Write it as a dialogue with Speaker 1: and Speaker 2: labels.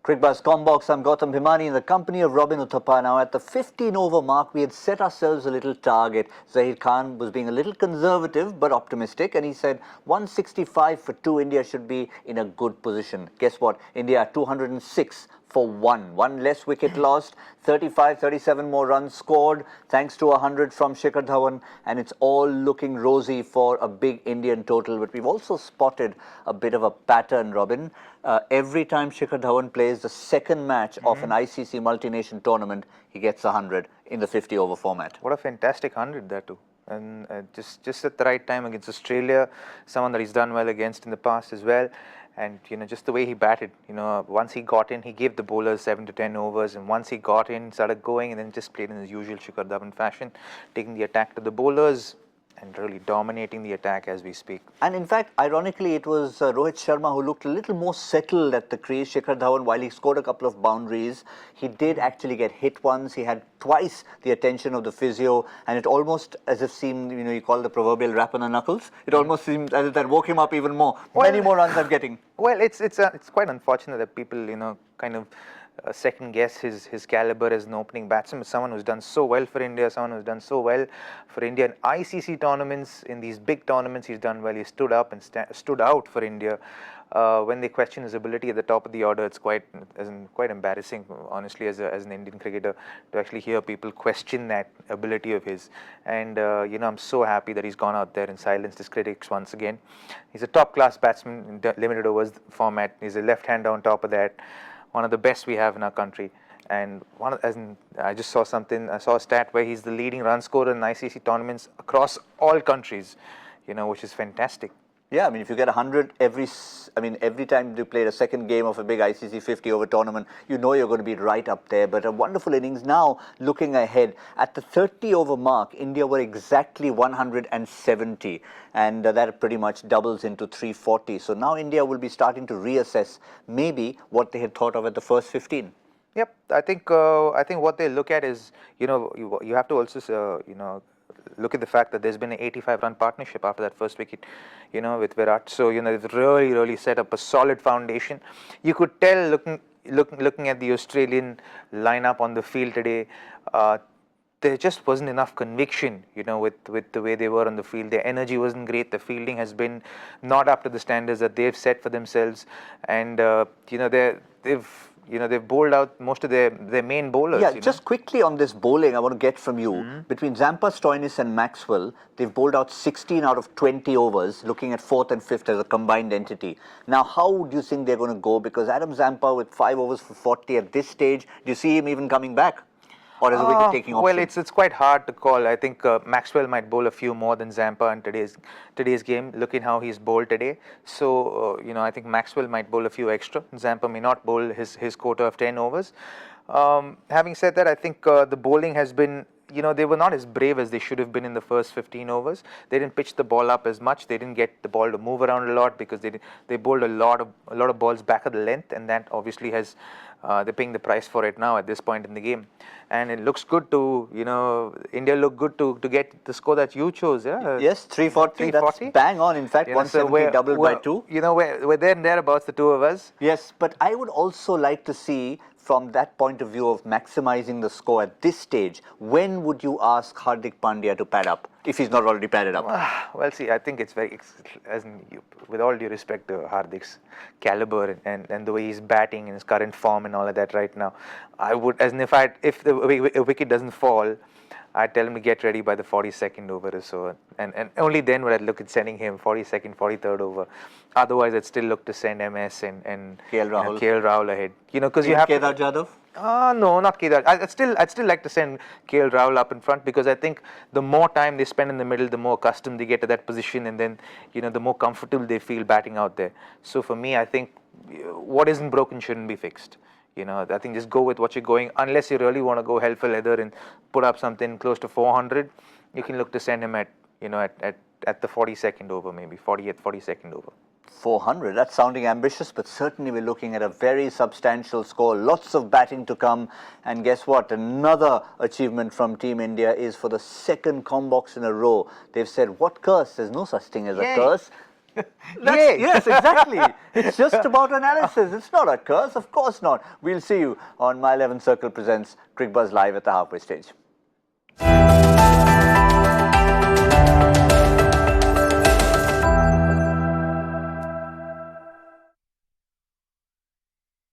Speaker 1: Cricbuzz Comm, I'm Gautam Bhimani in the company of Robin Uthappa. Now at the 15-over mark, we had set ourselves a little target. Zahir Khan was being a little conservative but optimistic, and he said 165 for 2, India should be in a good position. Guess what? India at 206 for 1. One less wicket lost, 35, 37 more runs scored, thanks to 100 from Shikhar Dhawan, and it's all looking rosy for a big Indian total. But we've also spotted a bit of a pattern, Robin. Every time Shikhar Dhawan plays the second match of an ICC multi-nation tournament, he gets 100 in the 50-over format.
Speaker 2: What a fantastic 100 there too. And just at the right time against Australia, someone that he's done well against in the past as well. And, just the way he batted, once he got in, he gave the bowlers 7 to 10 overs. And once he got in, started going and then just played in his usual Shikhar Dhawan fashion, taking the attack to the bowlers and really dominating the attack as we speak.
Speaker 1: And in fact, ironically, it was Rohit Sharma who looked a little more settled at the crease. Shikhar Dhawan, while he scored a couple of boundaries, he did actually get hit once. He had twice the attention of the physio, and it almost as if seemed, you call the proverbial rap on the knuckles. It almost seemed as if that woke him up even more.
Speaker 2: Well,
Speaker 1: many more runs I'm getting.
Speaker 2: Well, it's quite unfortunate that people, kind of second guess his caliber as an opening batsman. Someone who's done so well for India, someone who's done so well for India in ICC tournaments, in these big tournaments he's done well. He stood up and stood out for India. When they question his ability at the top of the order, it's quite embarrassing, honestly, as an Indian cricketer, to actually hear people question that ability of his. And I'm so happy that he's gone out there and silenced his critics once again. He's a top-class batsman in limited overs format. He's a left-hander on top of that. One of the best we have in our country, and I just saw I saw a stat where he's the leading run scorer in ICC tournaments across all countries, which is fantastic.
Speaker 1: Yeah, I mean, if you get 100 every time you play a second game of a big ICC 50-over tournament, you're going to be right up there. But a wonderful innings. Now, looking ahead, at the 30-over mark, India were exactly 170, and that pretty much doubles into 340. So now India will be starting to reassess maybe what they had thought of at the first 15.
Speaker 2: Yep, I think what they look at is, you have to also, look at the fact that there's been an 85-run partnership after that first wicket, with Virat. So, they've really set up a solid foundation. You could tell looking at the Australian lineup on the field today, there just wasn't enough conviction, with the way they were on the field. Their energy wasn't great. The fielding has been not up to the standards that they've set for themselves. And, they've bowled out most of their main bowlers.
Speaker 1: Yeah, just quickly on this bowling, I want to get from you. Between Zampa, Stoinis and Maxwell, they've bowled out 16 out of 20 overs, looking at 4th and 5th as a combined entity. Now, how do you think they're going to go? Because Adam Zampa with 5 overs for 40 at this stage, do you see him even coming back? Or as a wicket-taking option?
Speaker 2: Well, it's quite hard to call. I think Maxwell might bowl a few more than Zampa in today's game, looking how he's bowled today. So, I think Maxwell might bowl a few extra. Zampa may not bowl his quota of 10 overs. Having said that, I think the bowling has been, they were not as brave as they should have been in the first 15 overs. They didn't pitch the ball up as much. They didn't get the ball to move around a lot because they bowled a lot of balls back at the length, and that obviously has they're paying the price for it now at this point in the game. And it looks good to, India look good to get the score that you chose. Yeah.
Speaker 1: Yes, 340. That's bang on. In fact, 170 doubled by 2.
Speaker 2: We're there and thereabouts, the two of us.
Speaker 1: Yes, but I would also like to see, from that point of view of maximizing the score at this stage, when would you ask Hardik Pandya to pad up, if he's not already padded up?
Speaker 2: Well, see, I think it's with all due respect to Hardik's caliber and the way he's batting in his current form and all of that right now, I would, if the wicket doesn't fall, I'd tell him to get ready by the 42nd over or so, and only then would I look at sending him 42nd, 43rd over. Otherwise, I'd still look to send MS and KL Rahul ahead. Because you have
Speaker 1: Kedar Jadhav.
Speaker 2: No, not Kedar. I'd still like to send KL Rahul up in front, because I think the more time they spend in the middle, the more accustomed they get to that position, and then the more comfortable they feel batting out there. So for me, I think what isn't broken shouldn't be fixed. I think just go with what you're going. Unless you really want to go hell for leather and put up something close to 400, you can look to send him at the 42nd over, maybe 42nd over.
Speaker 1: 400, that's sounding ambitious, but certainly we're looking at a very substantial score. Lots of batting to come, and guess what? Another achievement from Team India is for the second Comm box in a row. They've said, what curse? There's no such thing as a curse.
Speaker 2: Yay.
Speaker 1: Yes, exactly. It's just about analysis. It's not a curse. Of course not. We'll see you on My 11 Circle presents Cricbuzz Live at the halfway stage.